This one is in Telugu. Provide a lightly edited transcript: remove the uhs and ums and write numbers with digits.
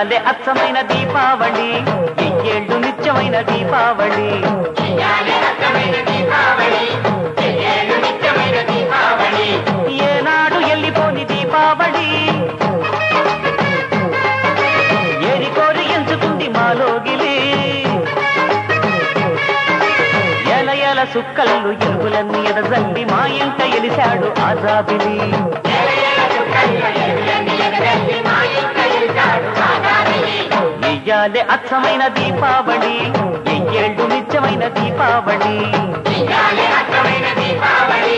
ఇయ్యాలే అచ్చమైన దీపావళి ఎయ్యేళ్ళు నిత్యమైన దీపావళి ఏనాడు ఎల్లిపోని దీపావళి ఏరి కోరి ఎంచుకుంది మాలోగిలి ఎల ఎల సుక్కల్లు ఎలుగులన్నీ ఎదజల్లి మా ఇంట ఎలిశాడు ఆజాబిలి ఇయ్యాలే అచ్చమైన దీపావళి ఎయ్యేళ్ళు నిత్యమైన దీపావళి అచ్చమైన దీపావళి